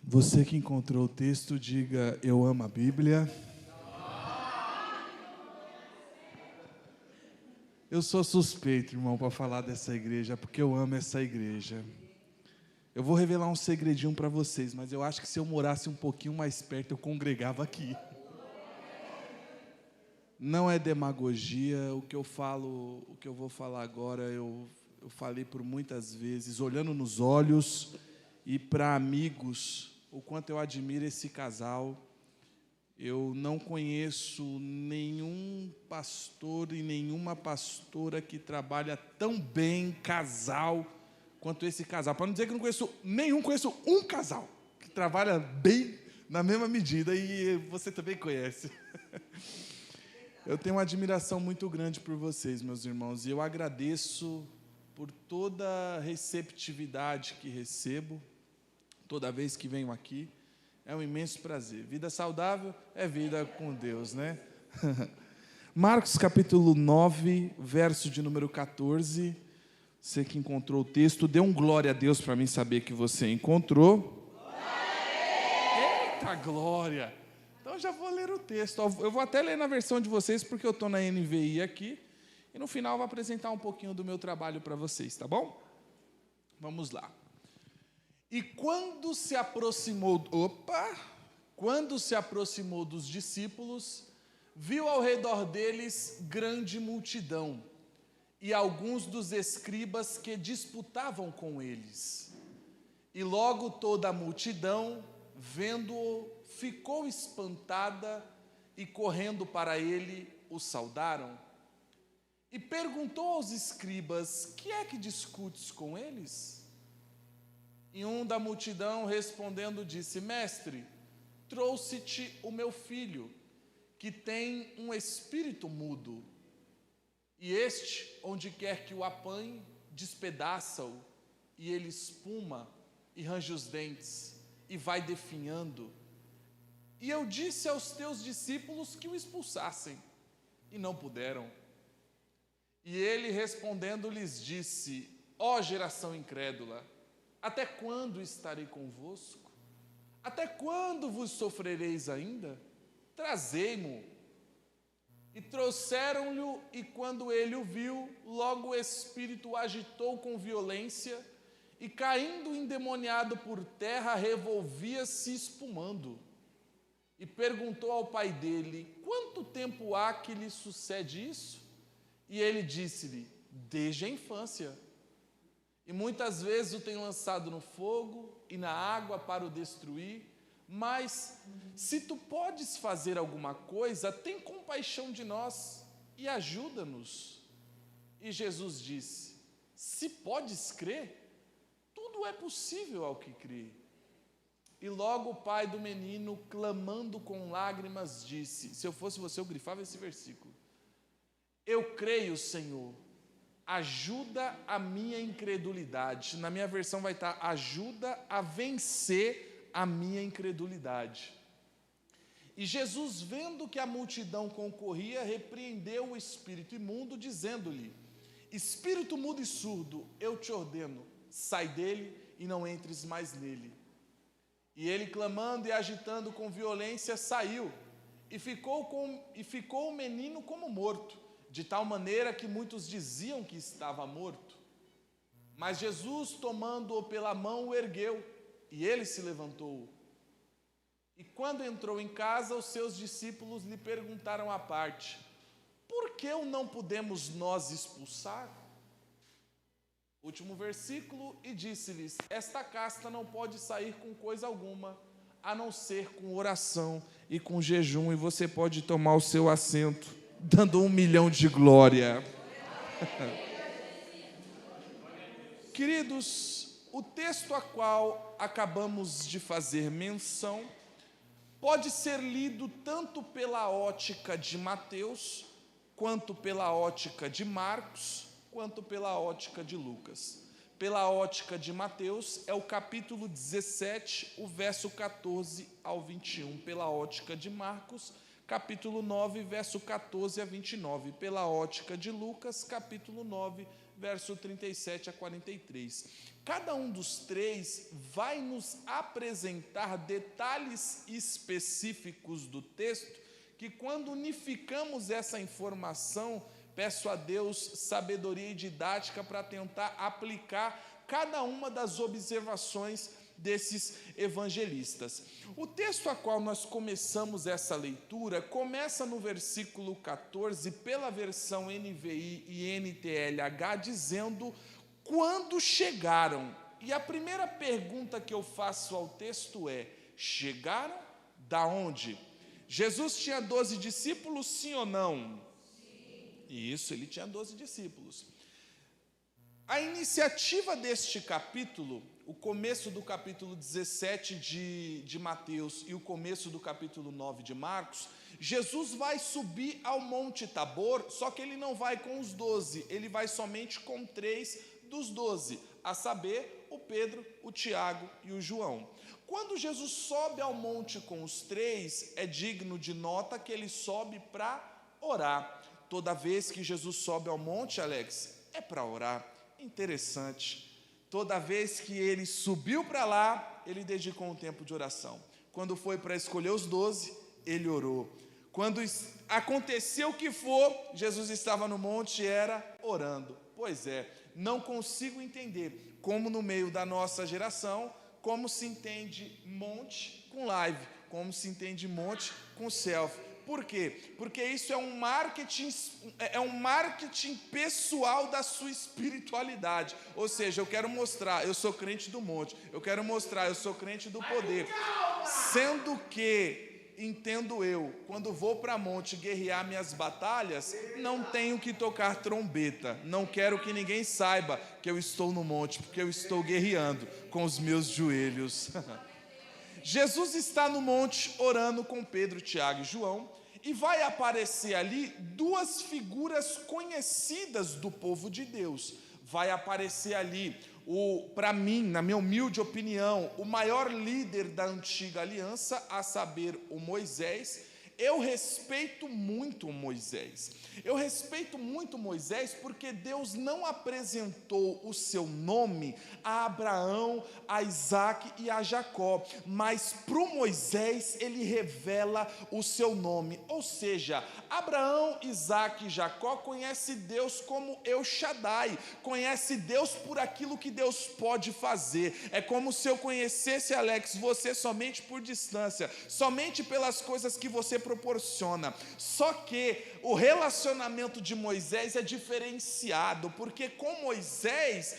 Você que encontrou o texto, diga: eu amo a Bíblia. Eu sou suspeito, irmão, para falar dessa igreja, porque eu amo essa igreja. Eu vou revelar um segredinho para vocês, mas eu acho que se eu morasse um pouquinho mais perto, eu congregava aqui. Não é demagogia, o que eu falo, o que eu vou falar agora, eu falei por muitas vezes, olhando nos olhos, e para amigos, o quanto eu admiro esse casal. Eu não conheço nenhum pastor e nenhuma pastora que trabalha tão bem casal quanto esse casal. Para não dizer que não conheço nenhum, conheço um casal que trabalha bem na mesma medida, e você também conhece. Eu tenho uma admiração muito grande por vocês, meus irmãos, e eu agradeço por toda a receptividade que recebo toda vez que venho aqui. É um imenso prazer. Vida saudável é vida com Deus, né? Marcos capítulo 9, verso de número 14. Você que encontrou o texto, dê um glória a Deus para mim saber que você encontrou. Eita glória! Então já vou ler o texto. Eu vou até ler na versão de vocês, porque eu estou na NVI aqui. E no final eu vou apresentar um pouquinho do meu trabalho para vocês, tá bom? Vamos lá. E quando se aproximou dos discípulos, viu ao redor deles grande multidão e alguns dos escribas que disputavam com eles. E logo toda a multidão, vendo-o, ficou espantada e correndo para ele, o saudaram. E perguntou aos escribas: que é que discutes com eles? E um da multidão, respondendo, disse: Mestre, trouxe-te o meu filho, que tem um espírito mudo. E este, onde quer que o apanhe, despedaça-o, e ele espuma e range os dentes, e vai definhando. E eu disse aos teus discípulos que o expulsassem, e não puderam. E ele respondendo lhes disse: ó geração incrédula, até quando estarei convosco? Até quando vos sofrereis ainda? Trazei-mo. E trouxeram-lhe, e quando ele o viu, logo o espírito o agitou com violência, e caindo endemoniado por terra, revolvia-se espumando. E perguntou ao pai dele: quanto tempo há que lhe sucede isso? E ele disse-lhe: desde a infância. E muitas vezes o tem lançado no fogo e na água para o destruir. Mas, se tu podes fazer alguma coisa, tem compaixão de nós e ajuda-nos. E Jesus disse: se podes crer, tudo é possível ao que crê. E logo o pai do menino, clamando com lágrimas, disse: se eu fosse você, eu grifava esse versículo: eu creio, Senhor, ajuda a minha incredulidade. Na minha versão vai estar: ajuda a vencer a minha incredulidade. E Jesus, vendo que a multidão concorria, repreendeu o espírito imundo, dizendo-lhe: espírito mudo e surdo, eu te ordeno, sai dele e não entres mais nele. E ele, clamando e agitando com violência, saiu, e ficou o menino como morto, de tal maneira que muitos diziam que estava morto. Mas Jesus, tomando-o pela mão, o ergueu, e ele se levantou. E quando entrou em casa, os seus discípulos lhe perguntaram à parte: por que o não podemos nós expulsar? Último versículo: e disse-lhes: esta casta não pode sair com coisa alguma, a não ser com oração e com jejum. E você pode tomar o seu assento, dando 1 milhão de glória. Queridos, o texto a qual acabamos de fazer menção pode ser lido tanto pela ótica de Mateus, quanto pela ótica de Marcos, quanto pela ótica de Lucas. Pela ótica de Mateus é o capítulo 17, o verso 14 ao 21. Pela ótica de Marcos, capítulo 9, verso 14 a 29. Pela ótica de Lucas, capítulo 9, verso 37 a 43. Cada um dos três vai nos apresentar detalhes específicos do texto, que quando unificamos essa informação, peço a Deus sabedoria e didática para tentar aplicar cada uma das observações desses evangelistas. O texto a qual nós começamos essa leitura começa no versículo 14, pela versão NVI e NTLH, dizendo: quando chegaram. E a primeira pergunta que eu faço ao texto é: chegaram da onde? Jesus tinha 12 discípulos, sim ou não? Sim. Isso, ele tinha 12 discípulos. A iniciativa deste capítulo, o começo do capítulo 17 de Mateus e o começo do capítulo 9 de Marcos, Jesus vai subir ao Monte Tabor, só que ele não vai com os 12, ele vai somente com 3 dos 12, a saber, o Pedro, o Tiago e o João. Quando Jesus sobe ao monte com os 3, é digno de nota que ele sobe para orar. Toda vez que Jesus sobe ao monte, Alex, é para orar. Interessante. Toda vez que ele subiu para lá, ele dedicou um tempo de oração. Quando foi para escolher os 12, ele orou. Quando aconteceu o que for, Jesus estava no monte e era orando. Pois é, não consigo entender como no meio da nossa geração, como se entende monte com live, como se entende monte com selfie. Por quê? Porque isso é um marketing pessoal da sua espiritualidade. Ou seja, eu quero mostrar, eu sou crente do monte, eu quero mostrar, eu sou crente do poder. Sendo que, entendo eu, quando vou para monte guerrear minhas batalhas, não tenho que tocar trombeta. Não quero que ninguém saiba que eu estou no monte, porque eu estou guerreando com os meus joelhos. Jesus está no monte orando com Pedro, Tiago e João, e vai aparecer ali 2 figuras conhecidas do povo de Deus. Vai aparecer ali, para mim, na minha humilde opinião, o maior líder da antiga aliança, a saber, o Moisés. Eu respeito muito Moisés. Eu respeito muito Moisés porque Deus não apresentou o seu nome a Abraão, a Isaac e a Jacó, mas para o Moisés ele revela o seu nome. Ou seja, Abraão, Isaac e Jacó conhecem Deus como El Shaddai, conhece Deus por aquilo que Deus pode fazer. É como se eu conhecesse, Alex, você somente por distância, somente pelas coisas que você proporciona. Só que o relacionamento de Moisés é diferenciado, porque com Moisés,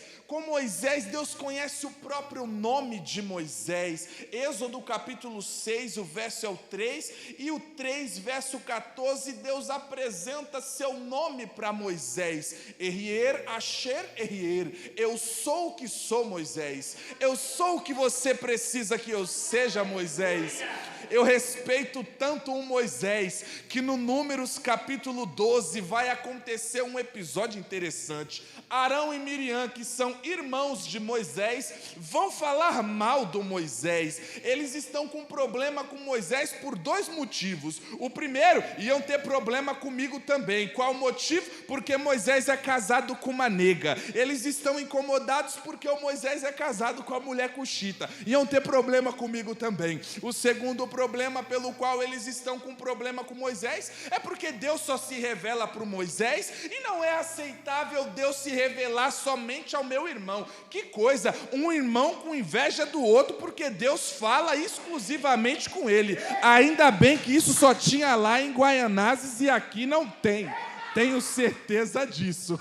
Deus conhece o próprio nome de Moisés. Êxodo capítulo 6, o verso é o 3, e o 3, verso 14, Deus apresenta seu nome para Moisés: Erier, Asher, Erier, eu sou o que sou, Moisés, eu sou o que você precisa que eu seja, Moisés. Eu respeito tanto o Moisés, que no Números capítulo 12 vai acontecer um episódio interessante. Arão e Miriam, que são irmãos de Moisés, vão falar mal do Moisés. Eles estão com problema com Moisés por 2 motivos. O primeiro, iam ter problema comigo também. Qual o motivo? Porque Moisés é casado com uma nega. Eles estão incomodados porque o Moisés é casado com a mulher cuxita. Iam ter problema comigo também. O segundo problema pelo qual eles estão com problema com Moisés é porque Deus só se revela para o Moisés e não é aceitável Deus se revelar somente ao meu irmão. Que coisa, um irmão com inveja do outro porque Deus fala exclusivamente com ele. Ainda bem que isso só tinha lá em Guaianazes e aqui não tem. Tenho certeza disso.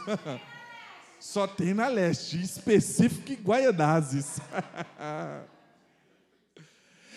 Só tem na leste, específico em Guaianazes.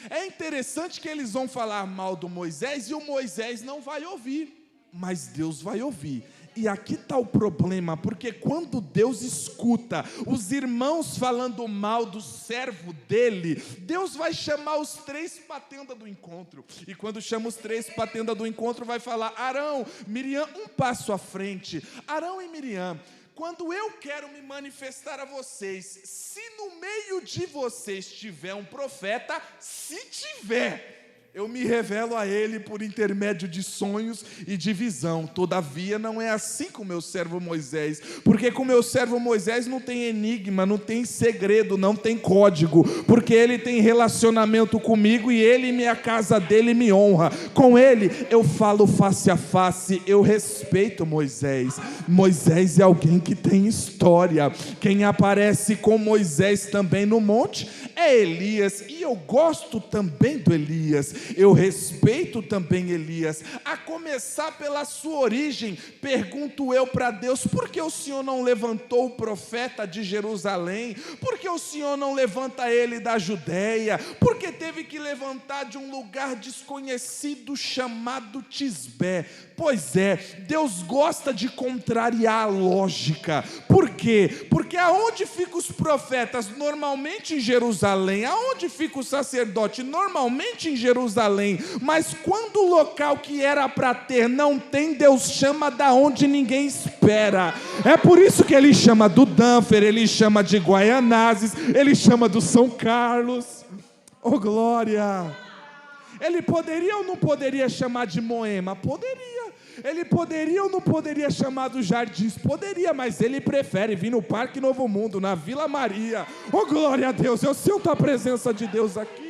É interessante que eles vão falar mal do Moisés e o Moisés não vai ouvir, mas Deus vai ouvir. E aqui está o problema, porque quando Deus escuta os irmãos falando mal do servo dele, Deus vai chamar os 3 para a tenda do encontro. E quando chama os 3 para a tenda do encontro, vai falar: Arão, Miriam, um passo à frente. Arão e Miriam, quando eu quero me manifestar a vocês, se no meio de vocês tiver um profeta, se tiver, Eu me revelo a ele por intermédio de sonhos e de visão. Todavia, não é assim com meu servo Moisés, porque com meu servo Moisés não tem enigma, não tem segredo, não tem código, porque ele tem relacionamento comigo e ele e minha casa dele me honra. Com ele eu falo face a face, eu respeito Moisés. Moisés é alguém que tem história. Quem aparece com Moisés também no monte é Elias, e eu gosto também do Elias, eu respeito também Elias. A começar pela sua origem, pergunto eu para Deus: por que o Senhor não levantou o profeta de Jerusalém? Por que o Senhor não levanta ele da Judéia? Por que teve que levantar de um lugar desconhecido chamado Tisbé? Pois é, Deus gosta de contrariar a lógica. Por quê? Porque aonde ficam os profetas? Normalmente em Jerusalém. Aonde fica o sacerdote? Normalmente em Jerusalém. Mas quando o local que era para ter não tem, Deus chama da onde ninguém espera. É por isso que ele chama do Dânfer, ele chama de Guaianazes, ele chama do São Carlos. Oh, glória! Ele poderia ou não poderia chamar de Moema? Poderia. Ele poderia ou não poderia chamar dos Jardins? Poderia, mas ele prefere vir no Parque Novo Mundo, na Vila Maria. Oh, glória a Deus, eu sinto a presença de Deus aqui.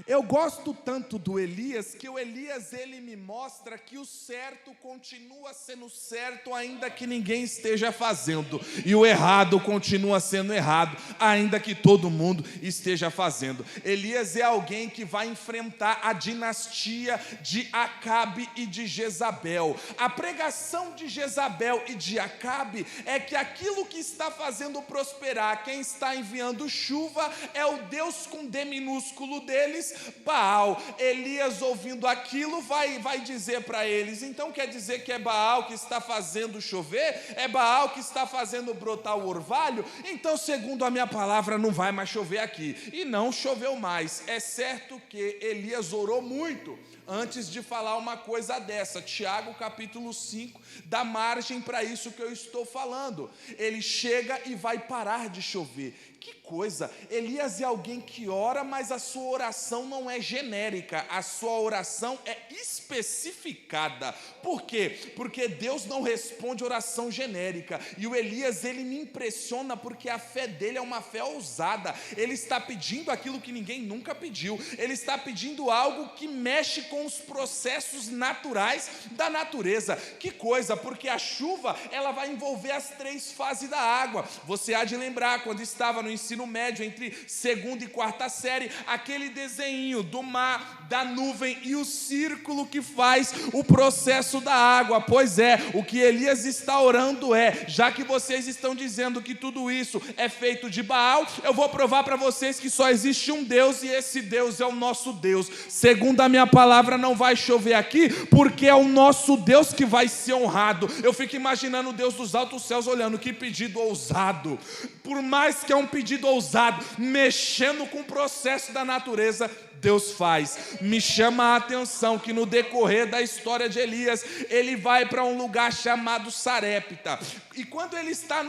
Eu gosto tanto do Elias, que o Elias, ele me mostra que o certo continua sendo certo, ainda que ninguém esteja fazendo, e o errado continua sendo errado, ainda que todo mundo esteja fazendo. Elias é alguém que vai enfrentar a dinastia de Acabe e de Jezabel. A pregação de Jezabel e de Acabe é que aquilo que está fazendo prosperar, quem está enviando chuva, é o Deus com D minúsculo deles, Baal. Elias, ouvindo aquilo, vai dizer para eles: então quer dizer que é Baal que está fazendo chover? É Baal que está fazendo brotar o orvalho? Então, segundo a minha palavra, não vai mais chover aqui. E não choveu mais. É certo que Elias orou muito antes de falar uma coisa dessa. Tiago capítulo 5 dá margem para isso que eu estou falando. Ele chega e vai parar de chover. Que coisa! Elias é alguém que ora, mas a sua oração não é genérica, a sua oração é especificada. Por quê? Porque Deus não responde oração genérica. E o Elias, ele me impressiona porque a fé dele é uma fé ousada. Ele está pedindo aquilo que ninguém nunca pediu. Ele está pedindo algo que mexe com os processos naturais da natureza. Que coisa! Porque a chuva, ela vai envolver as 3 fases da água. Você há de lembrar, quando estava no ensino médio, entre 2ª e 4ª série, aquele desenho do mar, da nuvem e o círculo que faz o processo da água. Pois é, o que Elias está orando é: já que vocês estão dizendo que tudo isso é feito de Baal, eu vou provar para vocês que só existe um Deus, e esse Deus é o nosso Deus. Segundo a minha palavra, não vai chover aqui, porque é o nosso Deus que vai ser honrado. Eu fico imaginando o Deus dos altos céus olhando: que pedido ousado. Por mais que é um pedido ousado, mexendo com o processo da natureza, Deus faz. Me chama a atenção que no decorrer da história de Elias, ele vai para um lugar chamado Sarepta. E quando ele está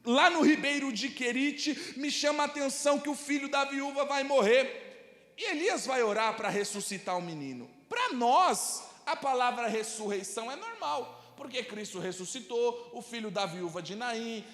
lá no ribeiro de Querite, me chama a atenção que o filho da viúva vai morrer. E Elias vai orar para ressuscitar o menino. Para nós, a palavra ressurreição é normal, porque Cristo ressuscitou o filho da viúva de Naim,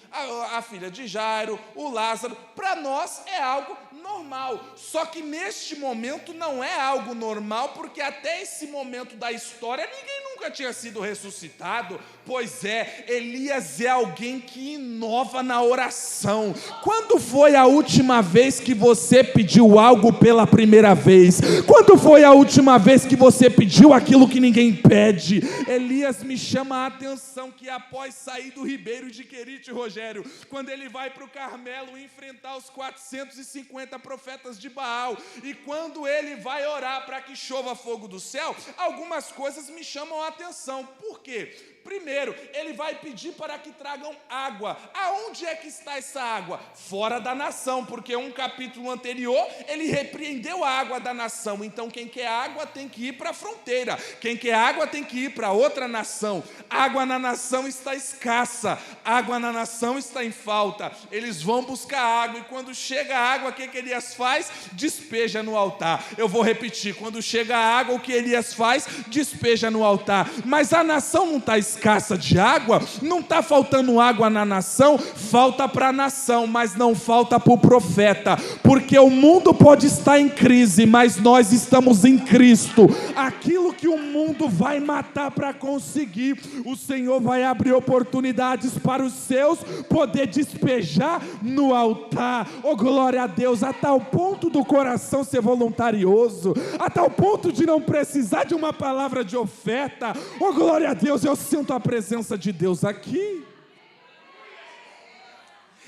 a filha de Jairo, o Lázaro. Para nós é algo normal. Só que neste momento não é algo normal, porque até esse momento da história ninguém nunca tinha sido ressuscitado. Pois é, Elias é alguém que inova na oração. Quando foi a última vez que você pediu algo pela primeira vez? Quando foi a última vez que você pediu aquilo que ninguém pede? Elias me chama a atenção que após sair do ribeiro de Querite, Rogério, quando ele vai para o Carmelo enfrentar os 450 profetas de Baal, e quando ele vai orar para que chova fogo do céu, algumas coisas me chamam a atenção. Por quê? Primeiro, ele vai pedir para que tragam água. Aonde é que está essa água? Fora da nação, porque um capítulo anterior, ele repreendeu a água da nação. Então, quem quer água tem que ir para a fronteira. Quem quer água tem que ir para outra nação. Água na nação está escassa. Água na nação está em falta. Eles vão buscar água, e quando chega a água, o que Elias faz? Despeja no altar. Eu vou repetir, quando chega a água, o que Elias faz? Despeja no altar. Mas a nação não está escassa de água, não está faltando água na nação, falta para a nação, mas não falta para o profeta, porque o mundo pode estar em crise, mas nós estamos em Cristo. Aquilo que o mundo vai matar para conseguir, o Senhor vai abrir oportunidades para os seus poder despejar no altar. Oh, glória a Deus, a tal ponto do coração ser voluntarioso, a tal ponto de não precisar de uma palavra de oferta. Oh, glória a Deus, eu sinto a presença de Deus aqui.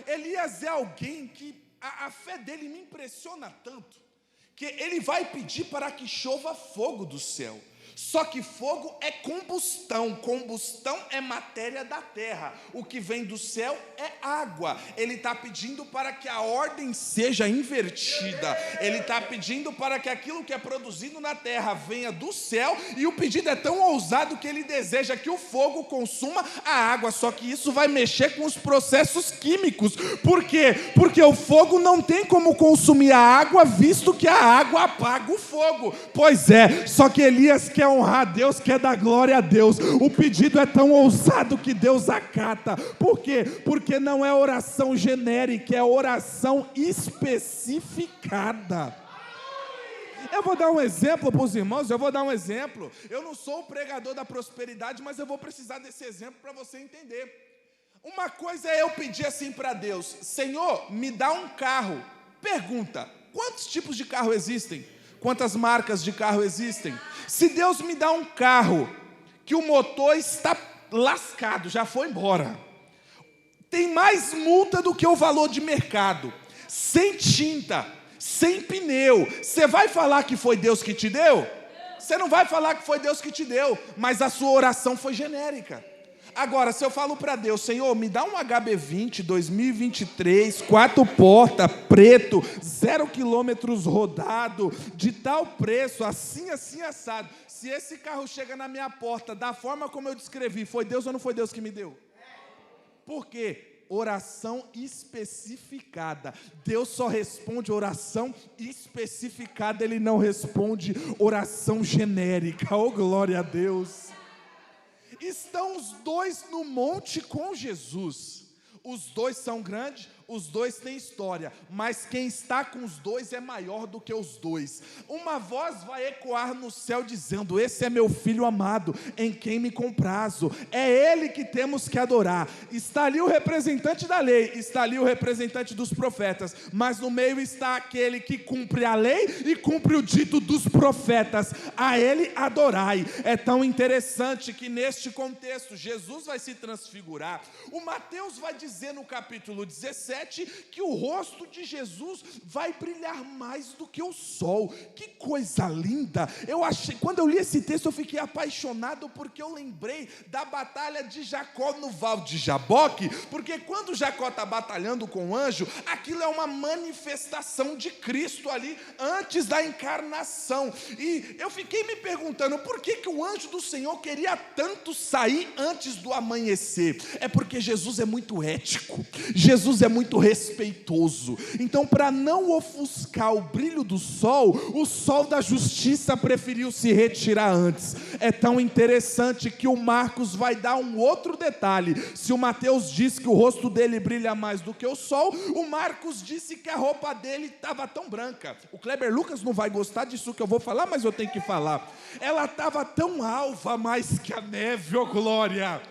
Elias é alguém que a fé dele me impressiona tanto, que ele vai pedir para que chova fogo do céu. Só que fogo é combustão, combustão é matéria da terra, o que vem do céu é água. Ele está pedindo para que a ordem seja invertida, ele está pedindo para que aquilo que é produzido na terra venha do céu, e o pedido é tão ousado que ele deseja que o fogo consuma a água, só que isso vai mexer com os processos químicos. Por quê? Porque o fogo não tem como consumir a água, visto que a água apaga o fogo. Pois é, só que Elias quer honrar a Deus, quer dar glória a Deus. O pedido é tão ousado que Deus acata. Por quê? Porque não é oração genérica, é oração especificada. Eu vou dar um exemplo para os irmãos, eu não sou o pregador da prosperidade, mas eu vou precisar desse exemplo para você entender. Uma coisa é eu pedir assim para Deus: Senhor, me dá um carro. Pergunta: quantos tipos de carro existem? Quantas marcas de carro existem? Se Deus me dá um carro que o motor está lascado, já foi embora, tem mais multa do que o valor de mercado, sem tinta, sem pneu, você vai falar que foi Deus que te deu? Você não vai falar que foi Deus que te deu, mas a sua oração foi genérica. Agora, se eu falo para Deus: Senhor, me dá um HB20 2023, 4 portas, preto, 0 quilômetros rodado, de tal preço, assim, assim, assado. Se esse carro chega na minha porta da forma como eu descrevi, foi Deus ou não foi Deus que me deu? Por quê? Oração especificada. Deus só responde oração especificada, Ele não responde oração genérica. Oh, glória a Deus! Estão os dois no monte com Jesus. Os dois são grandes, os dois têm história, mas quem está com os dois é maior do que os dois. Uma voz vai ecoar no céu dizendo: esse é meu filho amado, em quem me comprazo. É ele que temos que adorar. Está ali o representante da lei, está ali o representante dos profetas, mas no meio está aquele que cumpre a lei e cumpre o dito dos profetas. A ele adorai. É tão interessante que neste contexto Jesus vai se transfigurar. O Mateus vai dizer no capítulo 17 que o rosto de Jesus vai brilhar mais do que o sol. Que coisa linda! Quando eu li esse texto, eu fiquei apaixonado, porque eu lembrei da batalha de Jacó no Val de Jaboque, porque quando Jacó está batalhando com o anjo, aquilo é uma manifestação de Cristo ali, antes da encarnação. E eu fiquei me perguntando, por que o anjo do Senhor queria tanto sair antes do amanhecer? É porque Jesus é muito ético, Jesus é muito respeitoso. Então, para não ofuscar o brilho do sol, o sol da justiça preferiu se retirar antes. É tão interessante que o Marcos vai dar um outro detalhe. Se o Mateus diz que o rosto dele brilha mais do que o sol, o Marcos disse que a roupa dele estava tão branca. O Kleber Lucas não vai gostar disso que eu vou falar, mas eu tenho que falar. Ela estava tão alva mais que a neve, oh glória,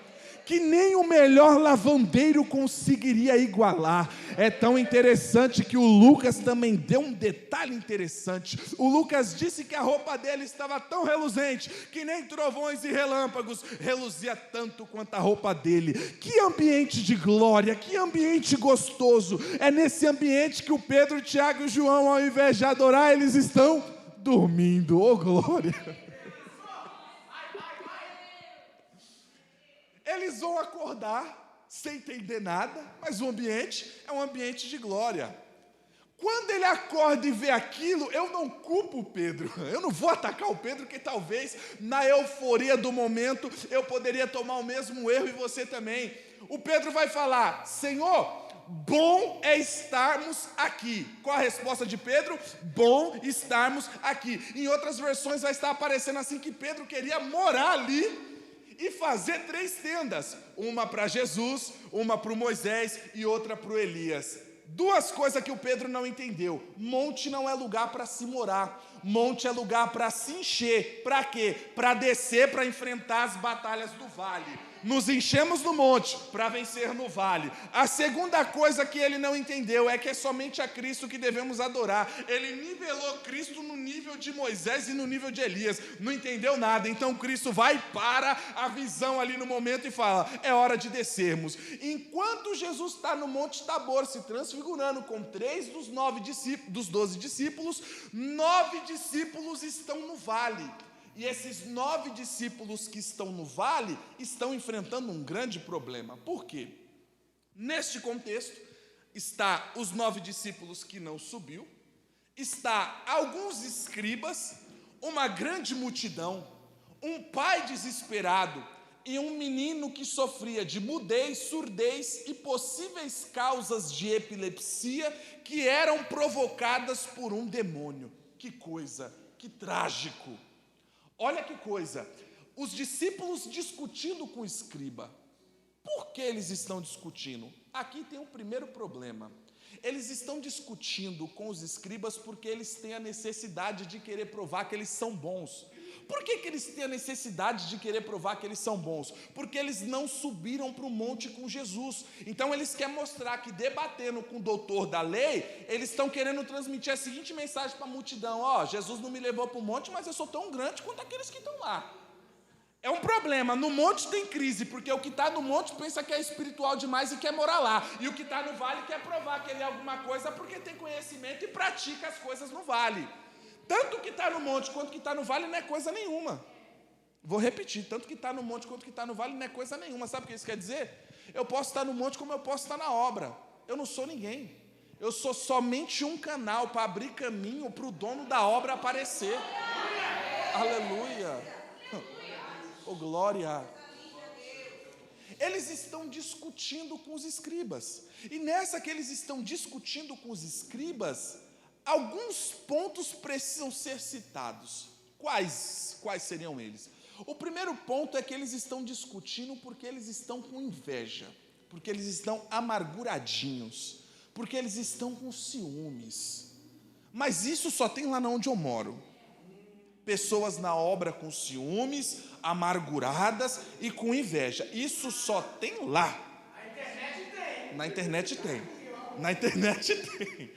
que nem o melhor lavandeiro conseguiria igualar. É tão interessante que o Lucas também deu um detalhe interessante. O Lucas disse que a roupa dele estava tão reluzente, que nem trovões e relâmpagos, reluzia tanto quanto a roupa dele. Que ambiente de glória, que ambiente gostoso. É nesse ambiente que o Pedro, o Tiago e o João, ao invés de adorar, eles estão dormindo. Oh glória! Eles vão acordar sem entender nada, mas o ambiente é um ambiente de glória. Quando ele acorda e vê aquilo, eu não culpo o Pedro, eu não vou atacar o Pedro, que talvez na euforia do momento eu poderia tomar o mesmo erro e você também. O Pedro vai falar: Senhor, bom é estarmos aqui. Qual a resposta de Pedro? Bom estarmos aqui. Em outras versões vai estar aparecendo assim que Pedro queria morar ali e fazer 3 tendas, uma para Jesus, uma para o Moisés e outra para o Elias. 2 coisas que o Pedro não entendeu: monte não é lugar para se morar, monte é lugar para se encher. Para quê? Para descer, para enfrentar as batalhas do vale. Nos enchemos no monte para vencer no vale. A segunda coisa que ele não entendeu é que é somente a Cristo que devemos adorar. Ele nivelou Cristo no nível de Moisés e no nível de Elias. Não entendeu nada. Então Cristo vai para a visão ali no momento e fala: é hora de descermos. Enquanto Jesus está no Monte Tabor se transfigurando com 3 dos 12 discípulos, 9 discípulos estão no vale. E esses 9 discípulos que estão no vale estão enfrentando um grande problema. Por quê? Neste contexto, está os 9 discípulos que não subiu, está alguns escribas, uma grande multidão, um pai desesperado e um menino que sofria de mudez, surdez e possíveis causas de epilepsia que eram provocadas por um demônio. Que coisa, que trágico! Olha que coisa, os discípulos discutindo com o escriba. Por que eles estão discutindo? Aqui tem um primeiro problema. Eles estão discutindo com os escribas porque eles têm a necessidade de querer provar que eles são bons. Por que eles têm a necessidade de querer provar que eles são bons? Porque eles não subiram para o monte com Jesus. Então eles querem mostrar que, debatendo com o doutor da lei, eles estão querendo transmitir a seguinte mensagem para a multidão: Jesus não me levou para o monte, mas eu sou tão grande quanto aqueles que estão lá. É um problema, no monte tem crise, porque o que está no monte pensa que é espiritual demais e quer morar lá, e o que está no vale quer provar que ele é alguma coisa porque tem conhecimento e pratica as coisas no vale. Tanto que está no monte quanto que está no vale não é coisa nenhuma. Vou repetir, tanto que está no monte quanto que está no vale não é coisa nenhuma. Sabe o que isso quer dizer? Eu posso estar no monte como eu posso estar na obra. Eu não sou ninguém. Eu sou somente um canal para abrir caminho para o dono da obra aparecer. Aleluia. Oh, glória. Eles estão discutindo com os escribas. E nessa que eles estão discutindo com os escribas, alguns pontos precisam ser citados. Quais seriam eles? O primeiro ponto é que eles estão discutindo porque eles estão com inveja, porque eles estão amarguradinhos, porque eles estão com ciúmes. Mas isso só tem lá onde eu moro. Pessoas na obra com ciúmes, amarguradas e com inveja. Isso só tem lá. Na internet tem. Na internet tem.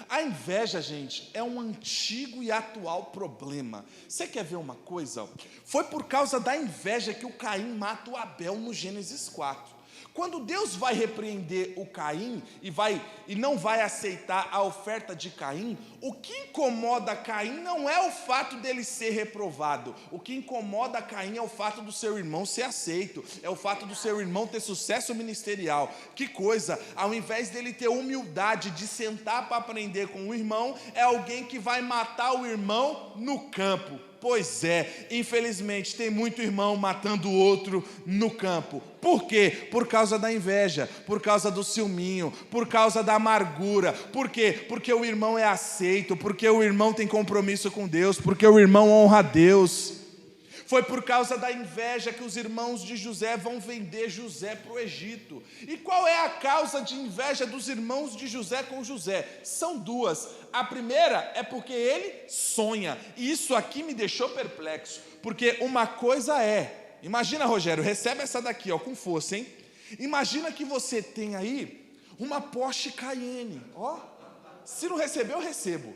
A inveja, gente, é um antigo e atual problema. Você quer ver uma coisa? Foi por causa da inveja que o Caim mata o Abel no Gênesis 4. Quando Deus vai repreender o Caim e não vai aceitar a oferta de Caim, o que incomoda Caim não é o fato dele ser reprovado. O que incomoda Caim é o fato do seu irmão ser aceito, é o fato do seu irmão ter sucesso ministerial. Que coisa, ao invés dele ter humildade de sentar para aprender com o irmão, é alguém que vai matar o irmão no campo. Pois é, infelizmente tem muito irmão matando o outro no campo. Por quê? Por causa da inveja, por causa do ciúminho, por causa da amargura. Por quê? Porque o irmão é aceito, porque o irmão tem compromisso com Deus, porque o irmão honra a Deus. Foi por causa da inveja que os irmãos de José vão vender José para o Egito. E qual é a causa de inveja dos irmãos de José com José? São 2. A primeira é porque ele sonha. E isso aqui me deixou perplexo. Porque uma coisa é... Imagina, Rogério, recebe essa daqui, com força, hein? Imagina que você tem aí uma Porsche Cayenne. Se não receber, eu recebo.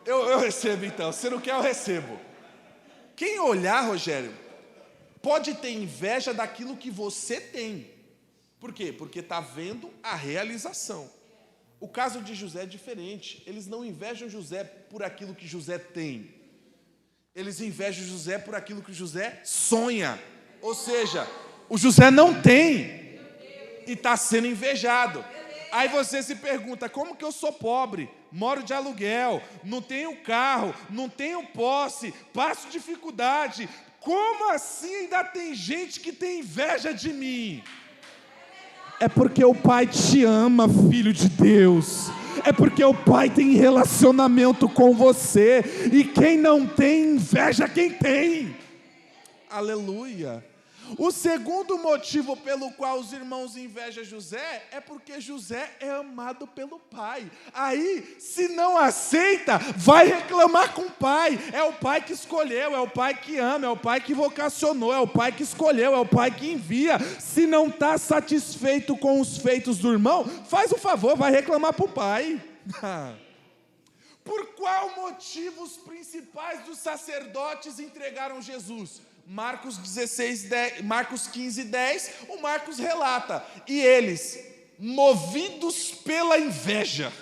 Eu recebo então. Se não quer, eu recebo. Quem olhar, Rogério, pode ter inveja daquilo que você tem. Por quê? Porque está vendo a realização. O caso de José é diferente. Eles não invejam José por aquilo que José tem. Eles invejam José por aquilo que José sonha. Ou seja, o José não tem e está sendo invejado. Aí você se pergunta, como que eu sou pobre, moro de aluguel, não tenho carro, não tenho posse, passo dificuldade, como assim ainda tem gente que tem inveja de mim? É porque o Pai te ama, filho de Deus. É porque o Pai tem relacionamento com você. E quem não tem, inveja quem tem. Aleluia. O segundo motivo pelo qual os irmãos invejam José é porque José é amado pelo pai. Aí, se não aceita, vai reclamar com o pai. É o pai que escolheu, é o pai que ama, é o pai que vocacionou, é o pai que escolheu, é o pai que envia. Se não está satisfeito com os feitos do irmão, faz o favor, vai reclamar para o pai. Por qual motivo os principais dos sacerdotes entregaram Jesus? Marcos 15, 10, o Marcos relata, e eles, movidos pela inveja,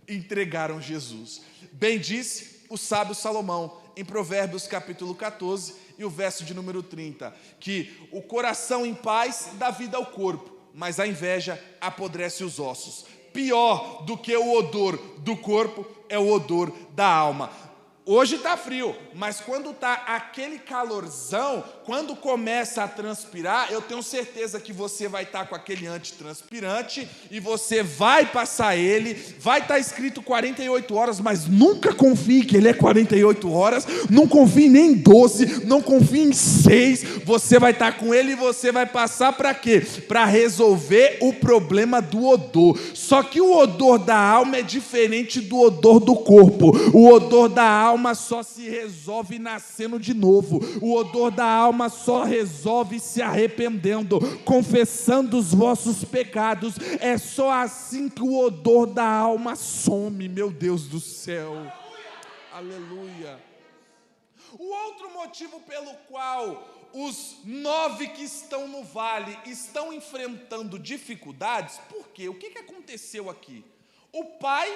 entregaram Jesus. Bem disse o sábio Salomão, em Provérbios capítulo 14, e o verso de número 30, que o coração em paz dá vida ao corpo, mas a inveja apodrece os ossos. Pior do que o odor do corpo é o odor da alma. Hoje está frio, mas quando está aquele calorzão, quando começa a transpirar, eu tenho certeza que você vai estar com aquele antitranspirante e você vai passar ele, vai estar escrito 48 horas, mas nunca confie que ele é 48 horas, não confie nem em 12, não confie em 6, você vai estar com ele e você vai passar para quê? Para resolver o problema do odor. Só que o odor da alma é diferente do odor do corpo. O odor da alma só se resolve nascendo de novo. O odor da alma só resolve se arrependendo, confessando os vossos pecados. É só assim que o odor da alma some, meu Deus do céu. Aleluia. O outro motivo pelo qual os 9 que estão no vale estão enfrentando dificuldades, por quê? O que aconteceu aqui? O pai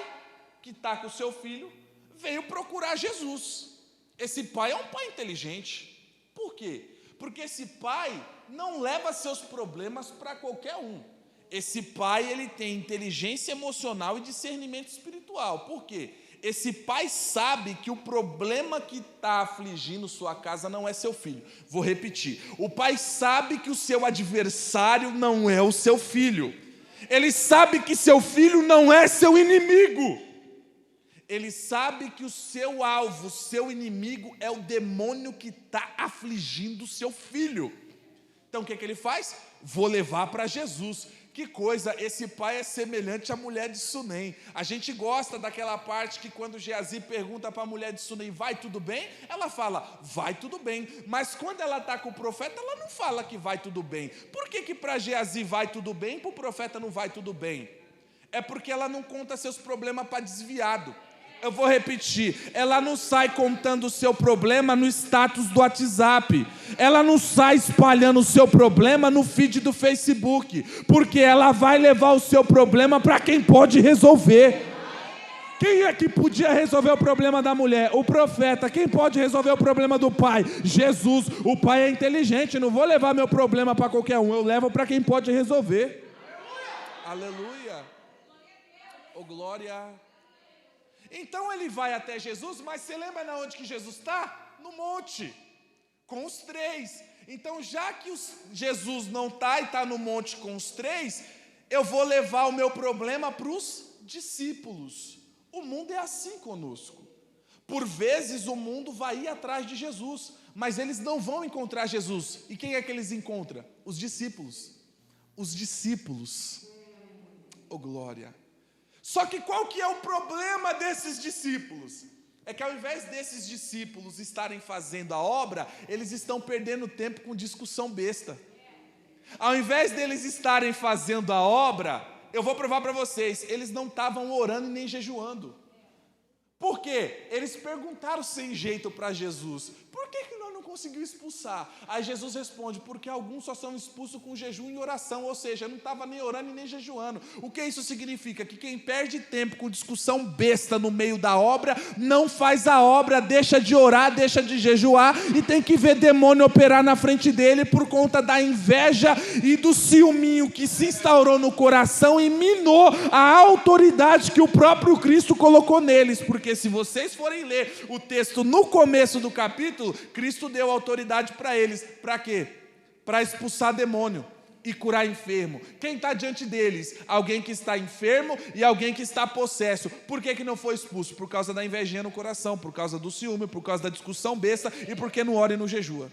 que está com o seu filho veio procurar Jesus. Esse pai é um pai inteligente. Por quê? Porque esse pai não leva seus problemas para qualquer um. Esse pai, ele tem inteligência emocional e discernimento espiritual. Por quê? Esse pai sabe que o problema que está afligindo sua casa não é seu filho. Vou repetir. O pai sabe que o seu adversário não é o seu filho. Ele sabe que seu filho não é seu inimigo. Ele sabe que o seu alvo, o seu inimigo é o demônio que está afligindo o seu filho. Então o que ele faz? Vou levar para Jesus. Que coisa, esse pai é semelhante à mulher de Sunem. A gente gosta daquela parte que quando Geazi pergunta para a mulher de Sunem, vai tudo bem? Ela fala, vai tudo bem. Mas quando ela está com o profeta, ela não fala que vai tudo bem. Por que para Geazi vai tudo bem e para o profeta não vai tudo bem? É porque ela não conta seus problemas para desviado. Eu vou repetir, ela não sai contando o seu problema no status do WhatsApp, ela não sai espalhando o seu problema no feed do Facebook, porque ela vai levar o seu problema para quem pode resolver. Quem é que podia resolver o problema da mulher? O profeta. Quem pode resolver o problema do pai? Jesus. O pai é inteligente, não vou levar meu problema para qualquer um, eu levo para quem pode resolver. Aleluia. Oh, glória. Então ele vai até Jesus, mas você lembra onde que Jesus está? No monte, com os 3. Então já que Jesus não está e está no monte com os 3, eu vou levar o meu problema para os discípulos. O mundo é assim conosco. Por vezes o mundo vai ir atrás de Jesus, mas eles não vão encontrar Jesus. E quem é que eles encontram? Os discípulos. Os discípulos. Oh, glória. Só que qual que é o problema desses discípulos? É que ao invés desses discípulos estarem fazendo a obra, eles estão perdendo tempo com discussão besta. Ao invés deles estarem fazendo a obra, eu vou provar para vocês, eles não estavam orando nem jejuando. Por quê? Eles perguntaram sem jeito para Jesus, por que nós não conseguiu expulsar? Aí Jesus responde, porque alguns só são expulsos com jejum e oração, ou seja, não estava nem orando e nem jejuando. O que isso significa? Que quem perde tempo com discussão besta no meio da obra, não faz a obra, deixa de orar, deixa de jejuar, e tem que ver demônio operar na frente dele por conta da inveja e do ciúminho que se instaurou no coração e minou a autoridade que o próprio Cristo colocou neles, porque se vocês forem ler o texto no começo do capítulo, Cristo deu autoridade para eles, para quê? Para expulsar demônio e curar enfermo. Quem está diante deles? Alguém que está enfermo e alguém que está possesso. Por que não foi expulso? Por causa da invejinha no coração, por causa do ciúme, por causa da discussão besta e porque não ora e não jejua.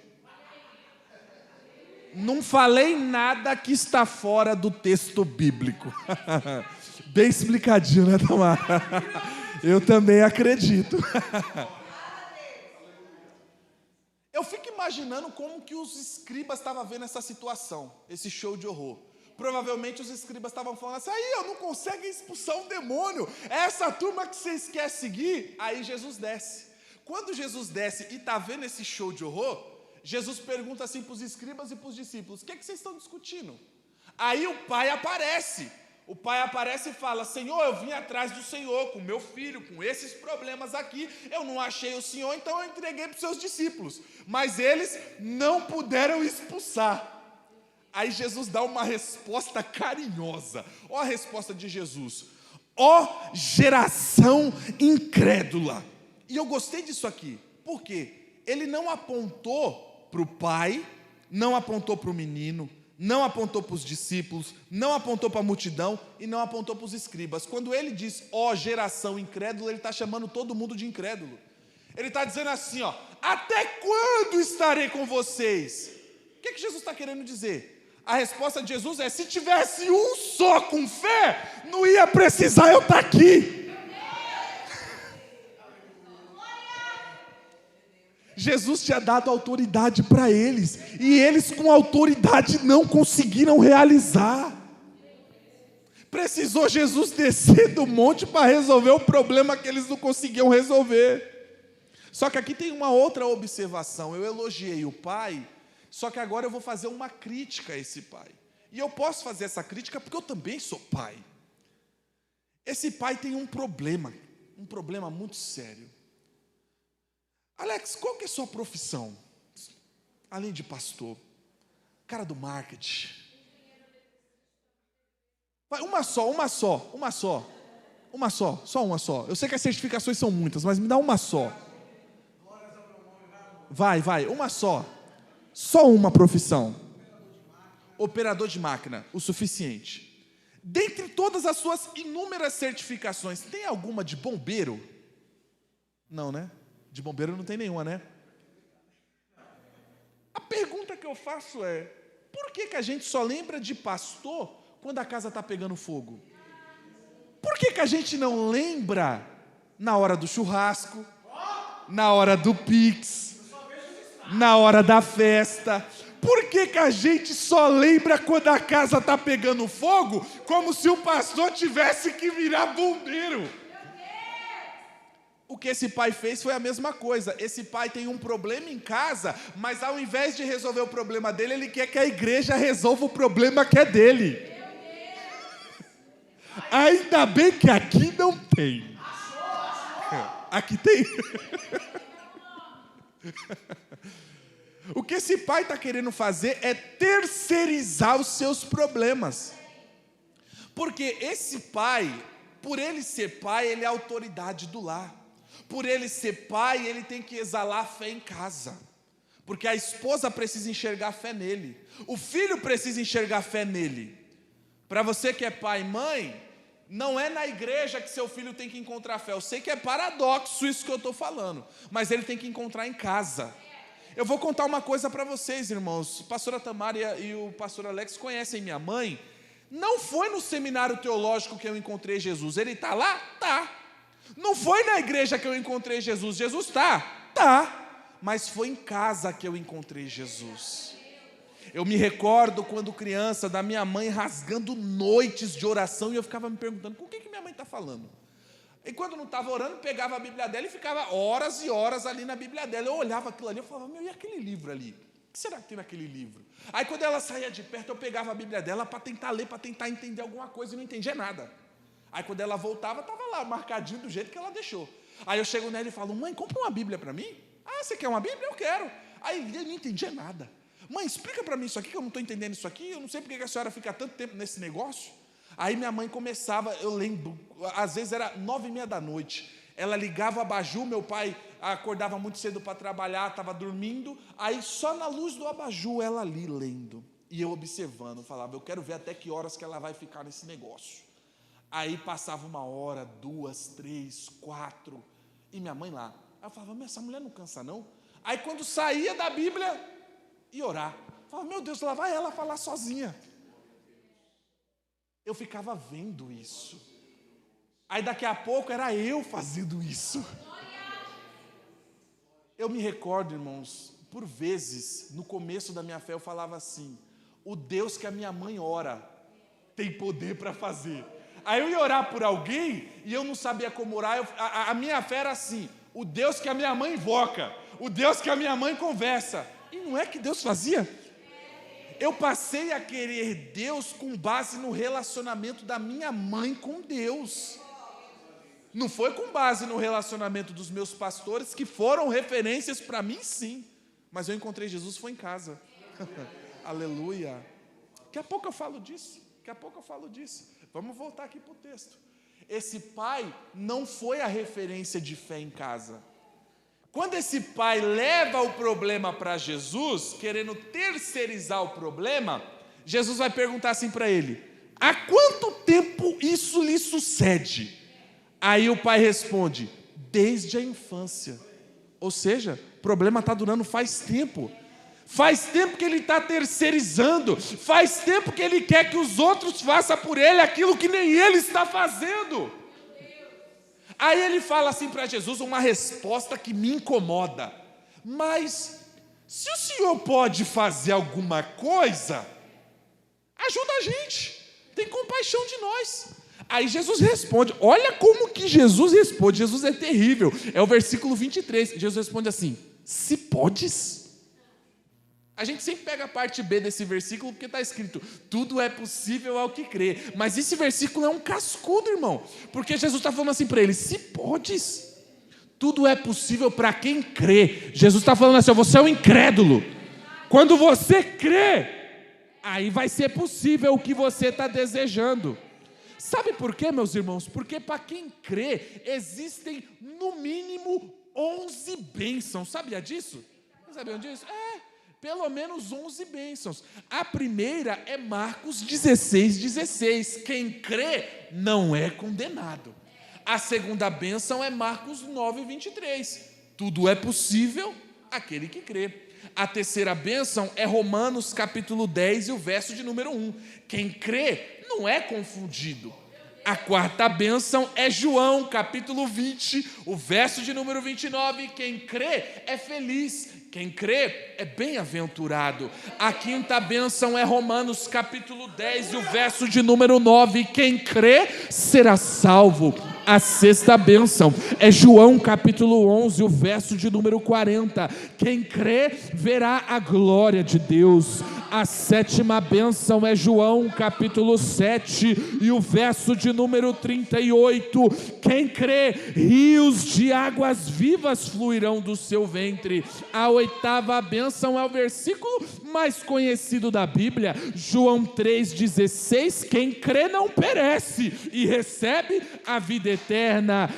Não falei nada que está fora do texto bíblico. Bem explicadinho, né, Tamara? Eu também acredito. Eu fico imaginando como que os escribas estavam vendo essa situação, esse show de horror. Provavelmente os escribas estavam falando assim, aí eu não consigo expulsar um demônio, é essa turma que vocês querem seguir? Aí Jesus desce. Quando Jesus desce e está vendo esse show de horror, Jesus pergunta assim para os escribas e para os discípulos, o que vocês estão discutindo? Aí o pai aparece. O pai aparece e fala, Senhor, eu vim atrás do Senhor com meu filho, com esses problemas aqui, eu não achei o Senhor, então eu entreguei para os seus discípulos, mas eles não puderam expulsar. Aí Jesus dá uma resposta carinhosa. Olha a resposta de Jesus, ó geração incrédula. E eu gostei disso aqui, por quê? Ele não apontou para o pai, não apontou para o menino, não apontou para os discípulos, não apontou para a multidão e não apontou para os escribas. Quando ele diz, ó geração incrédula, ele está chamando todo mundo de incrédulo. Ele está dizendo assim, ó, até quando estarei com vocês? O que Jesus está querendo dizer? A resposta de Jesus é, se tivesse um só com fé, não ia precisar eu estar aqui. Jesus tinha dado autoridade para eles, e eles com autoridade não conseguiram realizar. Precisou Jesus descer do monte para resolver o problema que eles não conseguiam resolver. Só que aqui tem uma outra observação, eu elogiei o pai, só que agora eu vou fazer uma crítica a esse pai. E eu posso fazer essa crítica porque eu também sou pai. Esse pai tem um problema muito sério. Alex, qual que é a sua profissão? Além de pastor, cara do marketing. Vai, uma só. Eu sei que as certificações são muitas, mas me dá uma só. Vai, uma só. Só uma profissão. Operador de máquina, o suficiente. Dentre todas as suas inúmeras certificações, tem alguma de bombeiro? Não, né? De bombeiro não tem nenhuma, né? A pergunta que eu faço é, por que a gente só lembra de pastor quando a casa está pegando fogo? Por que a gente não lembra na hora do churrasco, na hora do Pix, na hora da festa? Por que a gente só lembra quando a casa está pegando fogo, como se o pastor tivesse que virar bombeiro? O que esse pai fez foi a mesma coisa. Esse pai tem um problema em casa, mas ao invés de resolver o problema dele, ele quer que a igreja resolva o problema que é dele. Ainda bem que aqui não tem. Aqui tem. O que esse pai está querendo fazer é terceirizar os seus problemas. Porque esse pai, por ele ser pai, ele é a autoridade do lar. Por ele ser pai, ele tem que exalar fé em casa. Porque a esposa precisa enxergar fé nele. O filho precisa enxergar fé nele. Para você que é pai e mãe, não é na igreja que seu filho tem que encontrar fé. Eu sei que é paradoxo isso que eu estou falando, mas ele tem que encontrar em casa. Eu vou contar uma coisa para vocês, irmãos. A pastora Tamara e o pastor Alex conhecem minha mãe. Não foi no seminário teológico que eu encontrei Jesus. Ele está lá? Tá. Não foi na igreja que eu encontrei Jesus. Jesus está? Tá. Mas foi em casa que eu encontrei Jesus. Eu me recordo quando criança da minha mãe rasgando noites de oração e eu ficava me perguntando, com o que minha mãe está falando? E quando não estava orando, pegava a Bíblia dela e ficava horas e horas ali na Bíblia dela. Eu olhava aquilo ali, eu falava, meu, e aquele livro ali? O que será que tem naquele livro? Aí quando ela saía de perto, eu pegava a Bíblia dela para tentar ler, para tentar entender alguma coisa e não entendia nada. Aí quando ela voltava, estava lá, marcadinho do jeito que ela deixou. Aí eu chego nela e falo, mãe, compra uma Bíblia para mim? Ah, você quer uma Bíblia? Eu quero. Aí eu não entendia nada. Mãe, explica para mim isso aqui, que eu não estou entendendo isso aqui, eu não sei porque que a senhora fica tanto tempo nesse negócio. Aí minha mãe começava, eu lembro, às vezes era 9h30 da noite, ela ligava o abajur, meu pai acordava muito cedo para trabalhar, estava dormindo, aí só na luz do abajur ela ali lendo, e eu observando, falava, eu quero ver até que horas que ela vai ficar nesse negócio. Aí passava 1 hora, 2, 3, 4, e minha mãe lá. Aí eu falava, mas essa mulher não cansa não? Aí quando saía da Bíblia, ia orar. Eu falava, meu Deus, lá vai ela falar sozinha. Eu ficava vendo isso. Aí daqui a pouco era eu fazendo isso. Eu me recordo, irmãos, por vezes, no começo da minha fé eu falava assim, o Deus que a minha mãe ora tem poder para fazer. Aí eu ia orar por alguém e eu não sabia como orar, a minha fé era assim, o Deus que a minha mãe invoca, o Deus que a minha mãe conversa. E não é que Deus fazia? Eu passei a querer Deus com base no relacionamento da minha mãe com Deus. Não foi com base no relacionamento dos meus pastores, que foram referências para mim, sim. Mas eu encontrei Jesus, foi em casa. Aleluia. Daqui a pouco eu falo disso. Vamos voltar aqui para o texto. Esse pai não foi a referência de fé em casa. Quando esse pai leva o problema para Jesus, querendo terceirizar o problema, Jesus vai perguntar assim para ele, há quanto tempo isso lhe sucede? Aí o pai responde, desde a infância. Ou seja, o problema está durando faz tempo. Faz tempo que ele está terceirizando. Faz tempo que ele quer que os outros façam por ele aquilo que nem ele está fazendo. Aí ele fala assim para Jesus, uma resposta que me incomoda. Mas, se o senhor pode fazer alguma coisa, ajuda a gente. Tem compaixão de nós. Aí Jesus responde, olha como que Jesus responde. Jesus é terrível. É o versículo 23. Jesus responde assim, se podes. A gente sempre pega a parte B desse versículo porque está escrito, tudo é possível ao que crê. Mas esse versículo é um cascudo, irmão. Porque Jesus está falando assim para ele, se podes. Tudo é possível para quem crê. Jesus está falando assim, você é um incrédulo. Quando você crê, aí vai ser possível o que você está desejando. Sabe por quê, meus irmãos? Porque para quem crê, existem no mínimo 11 bênçãos. Sabia disso? Vocês sabiam disso? Pelo menos 11 bênçãos. A primeira é Marcos 16:16. Quem crê não é condenado. A segunda bênção é Marcos 9:23. Tudo é possível àquele que crê. A terceira bênção é Romanos capítulo 10 e o verso de número 1. Quem crê não é confundido. A quarta bênção é João capítulo 20, o verso de número 29. Quem crê é feliz. Quem crê é bem-aventurado. A quinta bênção é Romanos capítulo 10 e o verso de número 9. Quem crê será salvo. A sexta bênção é João capítulo 11, o verso de número 40. Quem crê verá a glória de Deus. A sétima bênção é João capítulo 7 e o verso de número 38. Quem crê, rios de águas vivas fluirão do seu ventre. A oitava bênção é o versículo mais conhecido da Bíblia, João 3,16. Quem crê não perece e recebe a vida eterna.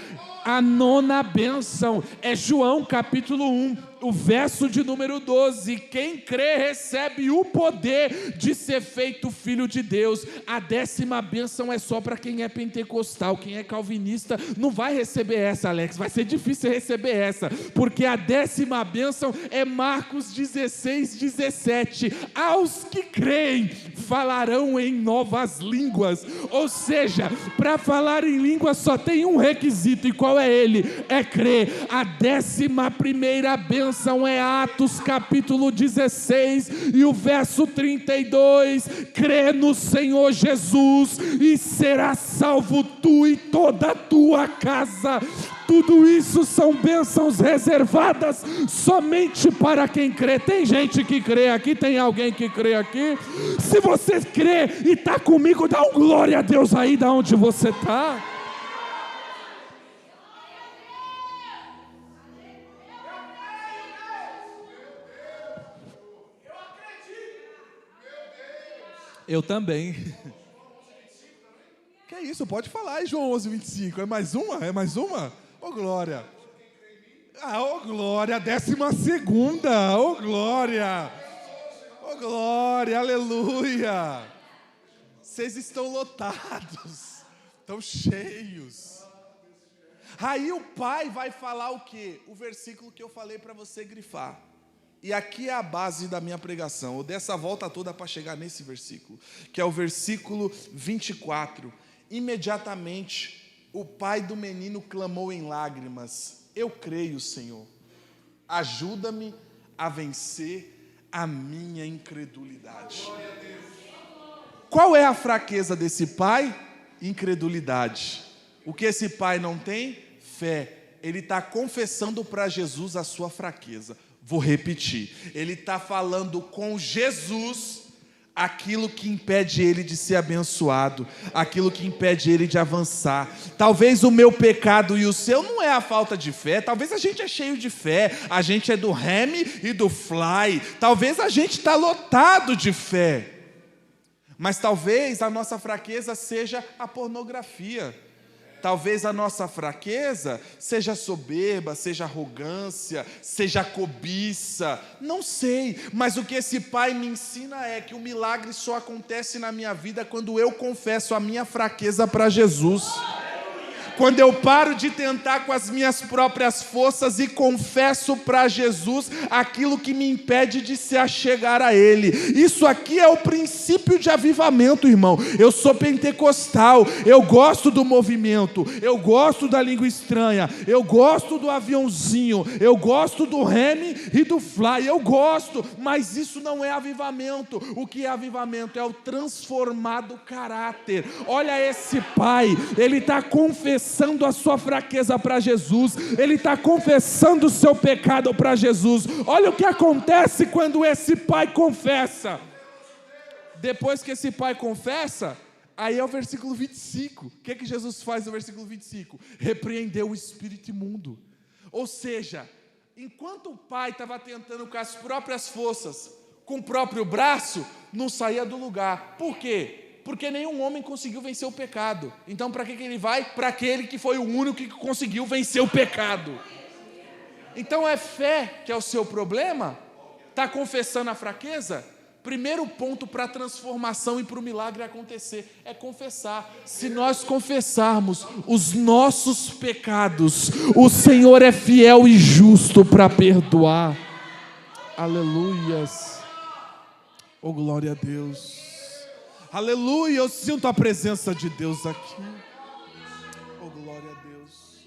A nona bênção é João capítulo 1, o verso de número 12. Quem crê recebe o poder de ser feito filho de Deus. A décima bênção é só para quem é pentecostal. Quem é calvinista não vai receber essa, Alex. Vai ser difícil receber essa, porque a décima bênção é Marcos 16:17. 27, aos que creem, falarão em novas línguas. Ou seja, para falar em línguas só tem um requisito, e qual é ele? É crer. A 11ª bênção é Atos capítulo 16 e o verso 32, crê no Senhor Jesus e será salvo tu e toda a tua casa. Tudo isso são bênçãos reservadas somente para quem crê. Tem gente que crê aqui? Tem alguém que crê aqui? Se você crê e está comigo, dá um glória a Deus aí da onde você está. Eu também. Que isso, pode falar, João 11:25. É mais uma? É mais uma? Ô glória. Ô glória, 12ª. Ô glória. Ô glória, aleluia. Vocês estão lotados, estão cheios. Aí o pai vai falar o quê? O versículo que eu falei para você grifar. E aqui é a base da minha pregação. Eu dei essa volta toda para chegar nesse versículo, que é o versículo 24. Imediatamente, o pai do menino clamou em lágrimas: eu creio, Senhor. Ajuda-me a vencer a minha incredulidade. Qual é a fraqueza desse pai? Incredulidade. O que esse pai não tem? Fé. Ele está confessando para Jesus a sua fraqueza. Vou repetir. Ele está falando com Jesus aquilo que impede ele de ser abençoado, aquilo que impede ele de avançar. Talvez o meu pecado e o seu não é a falta de fé. Talvez a gente é cheio de fé. A gente é do reme e do fly. Talvez a gente está lotado de fé. Mas talvez a nossa fraqueza seja a pornografia. Talvez a nossa fraqueza seja soberba, seja arrogância, seja cobiça, não sei. Mas o que esse pai me ensina é que o milagre só acontece na minha vida quando eu confesso a minha fraqueza para Jesus. Quando eu paro de tentar com as minhas próprias forças e confesso para Jesus aquilo que me impede de se achegar a Ele. Isso aqui é o princípio de avivamento, irmão. Eu sou pentecostal, eu gosto do movimento, eu gosto da língua estranha, eu gosto do aviãozinho, eu gosto do reme e do fly, eu gosto, mas isso não é avivamento. O que é avivamento é o transformado caráter. Olha esse pai, ele está confessando a sua fraqueza para Jesus, ele está confessando o seu pecado para Jesus. Olha o que acontece quando esse pai confessa. Depois que esse pai confessa, aí é o versículo 25. O que Jesus faz no versículo 25? Repreendeu o espírito imundo. Ou seja, enquanto o pai estava tentando com as próprias forças, com o próprio braço, não saía do lugar. Por quê? Porque nenhum homem conseguiu vencer o pecado. Então para que ele vai? Para aquele que foi o único que conseguiu vencer o pecado. Então é fé que é o seu problema? Está confessando a fraqueza? Primeiro ponto para a transformação e para o milagre acontecer é confessar. Se nós confessarmos os nossos pecados, o Senhor é fiel e justo para perdoar. Aleluias. Oh, glória a Deus. Aleluia, eu sinto a presença de Deus aqui. Oh, glória a Deus.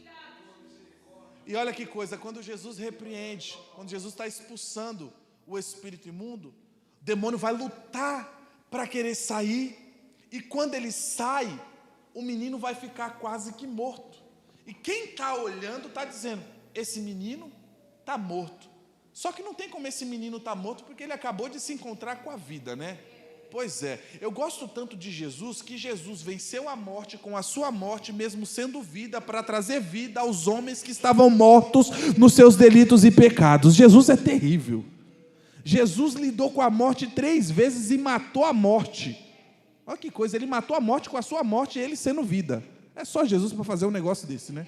E olha que coisa, quando Jesus repreende, quando Jesus está expulsando o espírito imundo, o demônio vai lutar para querer sair. E quando ele sai, o menino vai ficar quase que morto. E quem está olhando está dizendo, esse menino está morto. Só que não tem como esse menino estar morto, porque ele acabou de se encontrar com a vida, né? Pois é, eu gosto tanto de Jesus, que Jesus venceu a morte com a sua morte, mesmo sendo vida, para trazer vida aos homens que estavam mortos nos seus delitos e pecados. Jesus é terrível. Jesus lidou com a morte 3 vezes e matou a morte. Olha que coisa, ele matou a morte com a sua morte, ele sendo vida. É só Jesus para fazer um negócio desse, né?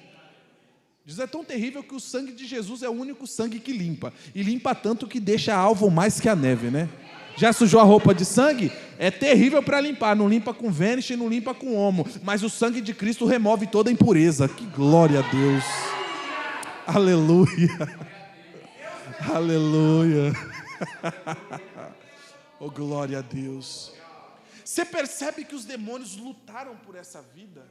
Jesus é tão terrível que o sangue de Jesus é o único sangue que limpa. E limpa tanto que deixa alvo mais que a neve, né? Já sujou a roupa de sangue? É terrível para limpar. Não limpa com Vênus e não limpa com homo. Mas o sangue de Cristo remove toda a impureza. Que glória a Deus. Aleluia. Aleluia. Oh, glória a Deus. Você percebe que os demônios lutaram por essa vida?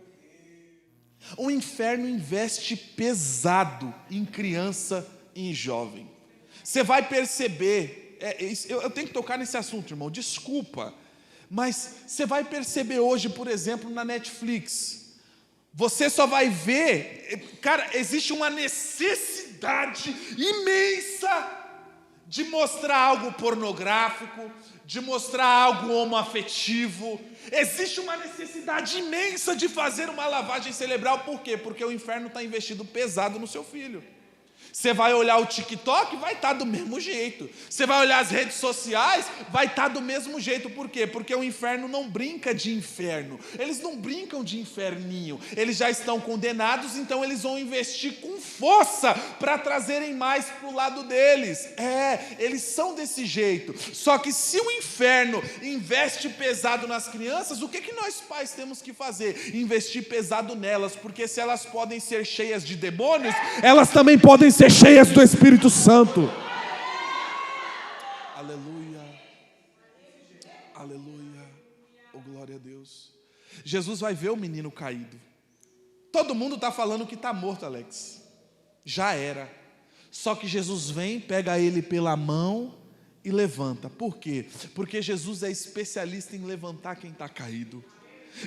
O inferno investe pesado em criança e em jovem. Você vai perceber, eu tenho que tocar nesse assunto, irmão, desculpa, mas você vai perceber hoje, por exemplo, na Netflix, você só vai ver, cara, existe uma necessidade imensa de mostrar algo pornográfico, de mostrar algo homoafetivo. Existe uma necessidade imensa de fazer uma lavagem cerebral. Por quê? Porque o inferno está investindo pesado no seu filho. Você vai olhar o TikTok, vai estar do mesmo jeito. Você vai olhar as redes sociais, vai estar do mesmo jeito. Por quê? Porque o inferno não brinca de inferno. Eles não brincam de inferninho. Eles já estão condenados, então eles vão investir com força para trazerem mais para o lado deles. Eles são desse jeito. Só que se o inferno investe pesado nas crianças, o que nós pais temos que fazer? Investir pesado nelas, porque se elas podem ser cheias de demônios, elas também podem ser cheias do Espírito Santo. Aleluia, aleluia, oh glória a Deus. Jesus vai ver o menino caído. Todo mundo está falando que está morto, Alex. Já era. Só que Jesus vem, pega ele pela mão e levanta. Por quê? Porque Jesus é especialista em levantar quem está caído.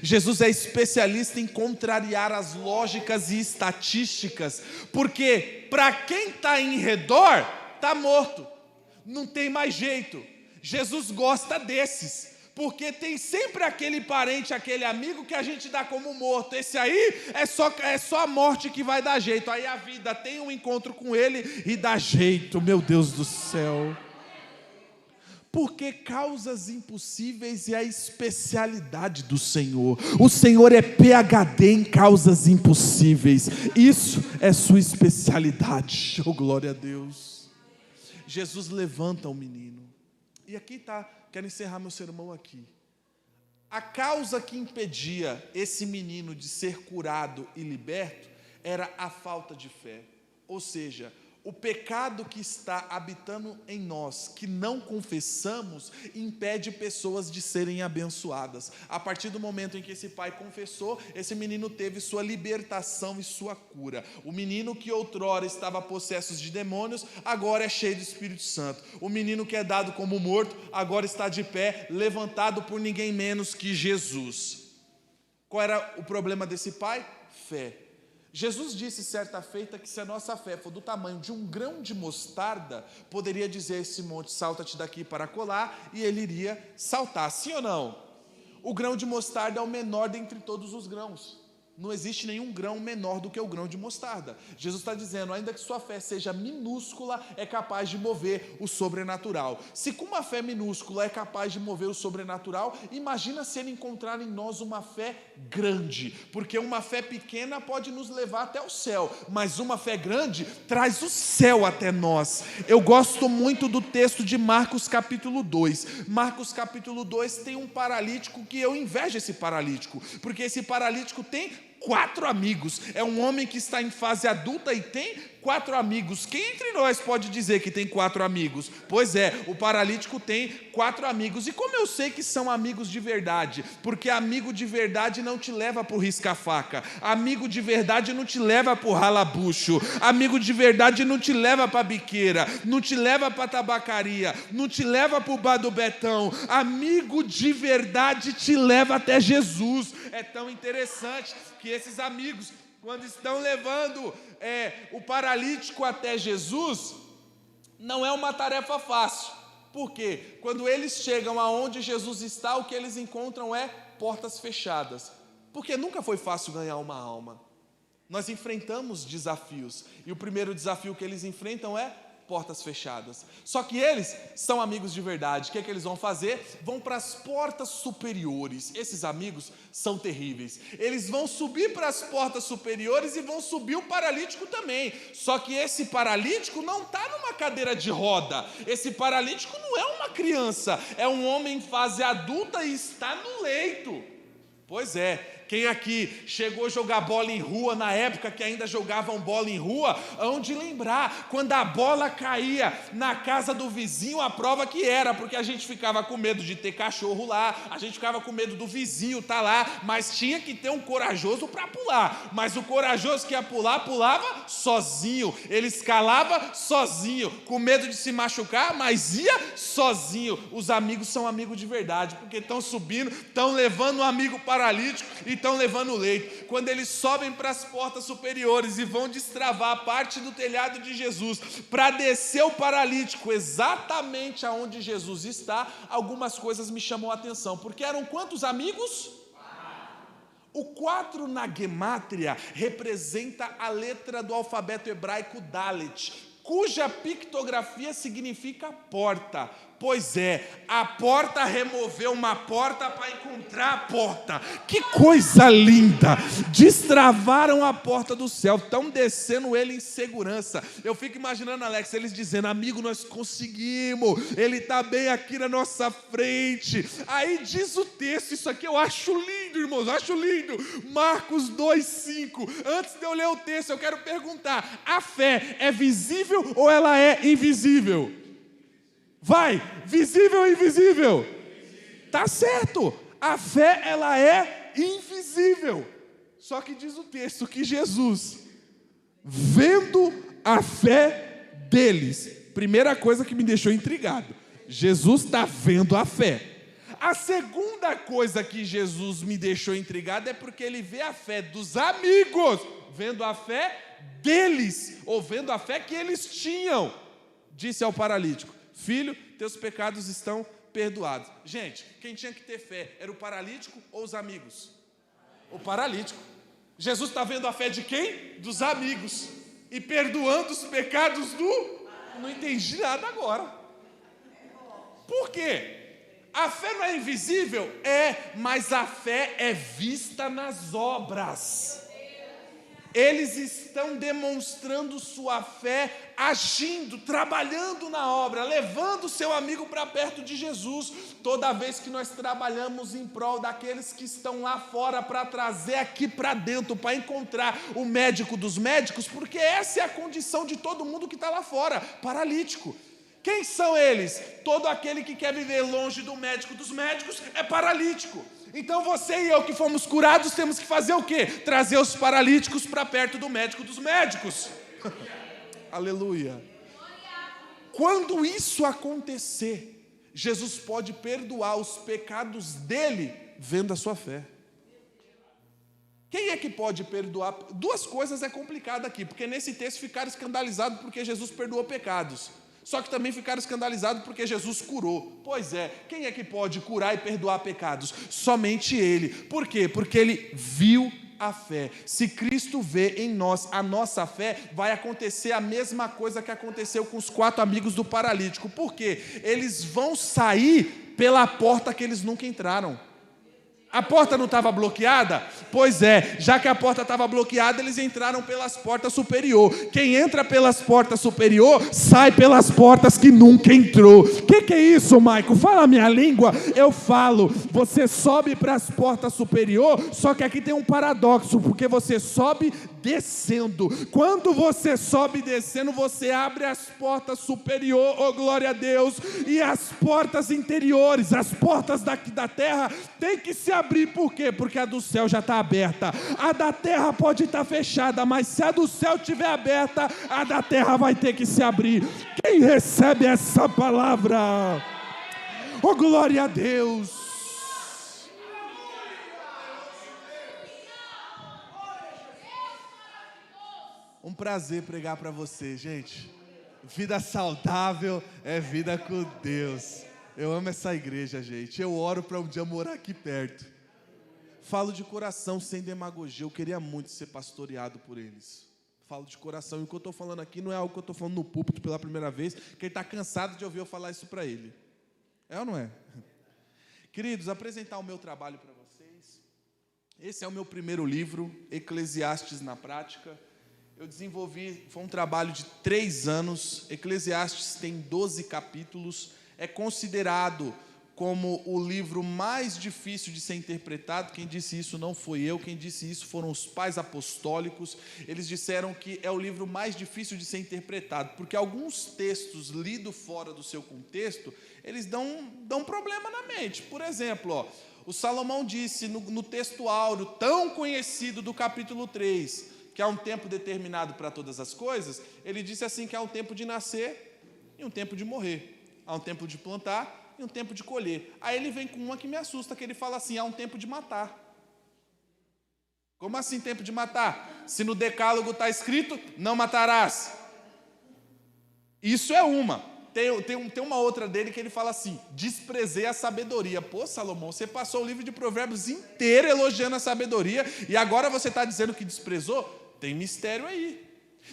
Jesus é especialista em contrariar as lógicas e estatísticas, porque para quem está em redor, está morto, não tem mais jeito. Jesus gosta desses, porque tem sempre aquele parente, aquele amigo que a gente dá como morto. Esse aí é só a morte que vai dar jeito. Aí a vida tem um encontro com ele e dá jeito, meu Deus do céu. Porque causas impossíveis é a especialidade do Senhor. O Senhor é PhD em causas impossíveis. Isso é sua especialidade. Oh, glória a Deus. Jesus levanta o menino. E aqui está, quero encerrar meu sermão aqui. A causa que impedia esse menino de ser curado e liberto era a falta de fé. Ou seja, o pecado que está habitando em nós, que não confessamos, impede pessoas de serem abençoadas. A partir do momento em que esse pai confessou, esse menino teve sua libertação e sua cura. O menino que outrora estava possesso de demônios, agora é cheio do Espírito Santo. O menino que é dado como morto, agora está de pé, levantado por ninguém menos que Jesus. Qual era o problema desse pai? Fé. Jesus disse certa feita que se a nossa fé for do tamanho de um grão de mostarda, poderia dizer a esse monte, salta-te daqui para colar, e ele iria saltar, sim ou não? O grão de mostarda é o menor dentre todos os grãos. Não existe nenhum grão menor do que o grão de mostarda. Jesus está dizendo, ainda que sua fé seja minúscula, é capaz de mover o sobrenatural. Se com uma fé minúscula é capaz de mover o sobrenatural, imagina se ele encontrar em nós uma fé grande. Porque uma fé pequena pode nos levar até o céu, mas uma fé grande traz o céu até nós. Eu gosto muito do texto de Marcos capítulo 2. Marcos capítulo 2 tem um paralítico que eu invejo esse paralítico, porque esse paralítico tem 4 amigos, é um homem que está em fase adulta e tem 4 amigos. Quem entre nós pode dizer que tem 4 amigos? Pois é, o paralítico tem 4 amigos. E como eu sei que são amigos de verdade? Porque amigo de verdade não te leva para o risca-faca, amigo de verdade não te leva para o ralabucho, amigo de verdade não te leva para a biqueira, não te leva para a tabacaria, não te leva para o bar do Betão. Amigo de verdade te leva até Jesus. É tão interessante que esses amigos, quando estão levando o paralítico até Jesus, não é uma tarefa fácil. Por quê? Quando eles chegam aonde Jesus está, o que eles encontram é portas fechadas. Porque nunca foi fácil ganhar uma alma. Nós enfrentamos desafios, e o primeiro desafio que eles enfrentam é portas fechadas. Só que eles são amigos de verdade. O que é que eles vão fazer? Vão para as portas superiores. Esses amigos são terríveis. Eles vão subir para as portas superiores e vão subir o paralítico também. Só que esse paralítico não está numa cadeira de roda. Esse paralítico não é uma criança. É um homem em fase adulta e está no leito. Pois é. Quem aqui chegou a jogar bola em rua, na época que ainda jogavam bola em rua, hão de lembrar, quando a bola caía na casa do vizinho, a prova que era, porque a gente ficava com medo de ter cachorro lá, a gente ficava com medo do vizinho estar lá, mas tinha que ter um corajoso para pular, mas o corajoso que ia pular, pulava sozinho, ele escalava sozinho, com medo de se machucar, mas ia sozinho. Os amigos são amigos de verdade, porque estão subindo, estão levando um amigo paralítico e estão levando leite. Quando eles sobem para as portas superiores e vão destravar a parte do telhado de Jesus para descer o paralítico exatamente aonde Jesus está, algumas coisas me chamam a atenção, porque eram quantos amigos? O 4 na gemátria representa a letra do alfabeto hebraico Dalet, cuja pictografia significa porta. Pois é, a porta removeu uma porta para encontrar a porta. Que coisa linda! Destravaram a porta do céu, estão descendo ele em segurança. Eu fico imaginando, Alex, eles dizendo: amigo, nós conseguimos, ele está bem aqui na nossa frente. Aí diz o texto, isso aqui eu acho lindo, irmãos, acho lindo. Marcos 2,5. Antes de eu ler o texto, eu quero perguntar: a fé é visível ou ela é invisível? Vai, visível ou invisível? Tá certo, a fé ela é invisível. Só que diz o texto que Jesus, vendo a fé deles, primeira coisa que me deixou intrigado, Jesus está vendo a fé. A segunda coisa que Jesus me deixou intrigado é porque ele vê a fé dos amigos, vendo a fé deles, ou vendo a fé que eles tinham. Disse ao paralítico: filho, teus pecados estão perdoados. Gente, quem tinha que ter fé era o paralítico ou os amigos? O paralítico. Jesus está vendo a fé de quem? Dos amigos. E perdoando os pecados do... Não entendi nada agora. Por quê? A fé não é invisível? É, mas a fé é vista nas obras. Eles estão demonstrando sua fé, agindo, trabalhando na obra, levando o seu amigo para perto de Jesus. Toda vez que nós trabalhamos em prol daqueles que estão lá fora, para trazer aqui para dentro, para encontrar o médico dos médicos, porque essa é a condição de todo mundo que está lá fora, paralítico. Quem são eles? Todo aquele que quer viver longe do médico dos médicos é paralítico. Então você e eu que fomos curados temos que fazer o quê? Trazer os paralíticos para perto do médico dos médicos. Aleluia. Quando isso acontecer, Jesus pode perdoar os pecados dele vendo a sua fé. Quem é que pode perdoar? Duas coisas é complicado aqui, porque nesse texto ficaram escandalizados porque Jesus perdoou pecados. Só que também ficaram escandalizados porque Jesus curou. Pois é, quem é que pode curar e perdoar pecados? Somente Ele. Por quê? Porque Ele viu a fé. Se Cristo vê em nós a nossa fé, vai acontecer a mesma coisa que aconteceu com os 4 amigos do paralítico. Por quê? Eles vão sair pela porta que eles nunca entraram. A porta não estava bloqueada? Pois é, já que a porta estava bloqueada, eles entraram pelas portas superior. Quem entra pelas portas superior, sai pelas portas que nunca entrou. Que é isso, Maico? Fala a minha língua, eu falo. Você sobe para as portas superior, só que aqui tem um paradoxo, porque você sobe descendo. Quando você sobe descendo, você abre as portas superior, oh glória a Deus, e as portas interiores, as portas daqui da terra, tem que se abrir. Por quê? Porque a do céu já está aberta. A da terra pode estar fechada, mas se a do céu estiver aberta, a da terra vai ter que se abrir. Quem recebe essa palavra? Oh glória a Deus. Um prazer pregar para você, gente. Vida saudável é vida com Deus. Eu amo essa igreja, gente. Eu oro para um dia morar aqui perto. Falo de coração, sem demagogia. Eu queria muito ser pastoreado por eles. Falo de coração. E o que eu estou falando aqui não é algo que eu estou falando no púlpito pela primeira vez, que ele está cansado de ouvir eu falar isso para ele. É ou não é? Queridos, apresentar o meu trabalho para vocês. Esse é o meu primeiro livro, Eclesiastes na Prática. Eu desenvolvi, foi um trabalho de 3 anos. Eclesiastes tem 12 capítulos. É considerado como o livro mais difícil de ser interpretado. Quem disse isso não foi eu, quem disse isso foram os pais apostólicos. Eles disseram que é o livro mais difícil de ser interpretado, porque alguns textos lidos fora do seu contexto, eles dão problema na mente. Por exemplo, o Salomão disse no texto áureo, tão conhecido do capítulo 3, que há um tempo determinado para todas as coisas. Ele disse assim que há um tempo de nascer e um tempo de morrer, há um tempo de plantar e um tempo de colher. Aí ele vem com uma que me assusta, que ele fala assim, há um tempo de matar. Como assim tempo de matar? Se no decálogo está escrito, não matarás. Isso é uma. Tem uma outra dele que ele fala assim, desprezei a sabedoria. Pô, Salomão, você passou o livro de Provérbios inteiro elogiando a sabedoria, e agora você está dizendo que desprezou? Tem mistério aí.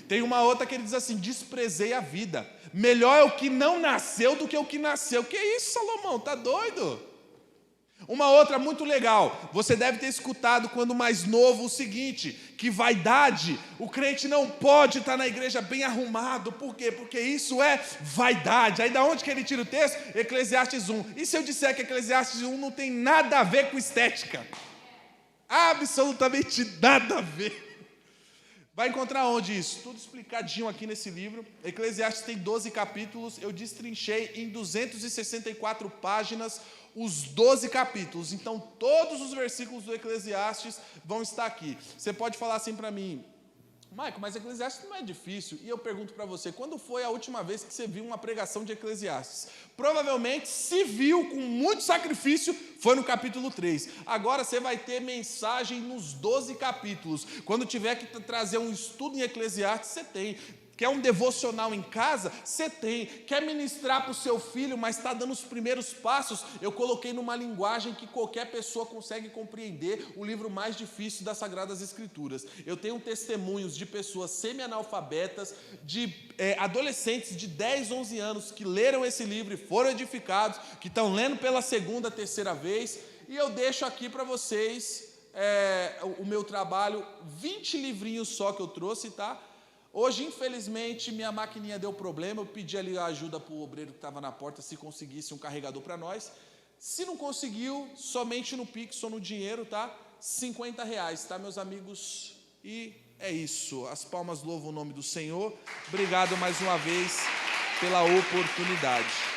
Tem uma outra que ele diz assim, desprezei a vida. Melhor é o que não nasceu do que o que nasceu. Que isso, Salomão? Tá doido? Uma outra muito legal. Você deve ter escutado quando mais novo o seguinte, que vaidade, o crente não pode estar na igreja bem arrumado. Por quê? Porque isso é vaidade. Aí da onde que ele tira o texto? Eclesiastes 1. E se eu disser que Eclesiastes 1 não tem nada a ver com estética? Absolutamente nada a ver. Vai encontrar onde isso? Tudo explicadinho aqui nesse livro. Eclesiastes tem 12 capítulos, eu destrinchei em 264 páginas os 12 capítulos. Então, todos os versículos do Eclesiastes vão estar aqui. Você pode falar assim para mim, Maico, mas Eclesiastes não é difícil. E eu pergunto para você, quando foi a última vez que você viu uma pregação de Eclesiastes? Provavelmente, se viu com muito sacrifício, foi no capítulo 3. Agora você vai ter mensagem nos 12 capítulos. Quando tiver que trazer um estudo em Eclesiastes, você tem. Quer um devocional em casa? Você tem. Quer ministrar para o seu filho, mas está dando os primeiros passos? Eu coloquei numa linguagem que qualquer pessoa consegue compreender, o livro mais difícil das Sagradas Escrituras. Eu tenho testemunhos de pessoas semi-analfabetas, de adolescentes de 10, 11 anos que leram esse livro e foram edificados, que estão lendo pela segunda, terceira vez, e eu deixo aqui para vocês o meu trabalho, 20 livrinhos só que eu trouxe, tá? Hoje, infelizmente, minha maquininha deu problema, eu pedi ali a ajuda para o obreiro que estava na porta, se conseguisse um carregador para nós. Se não conseguiu, somente no Pix ou no dinheiro, tá? R$50, tá, meus amigos? E é isso, as palmas louvam o nome do Senhor. Obrigado mais uma vez pela oportunidade.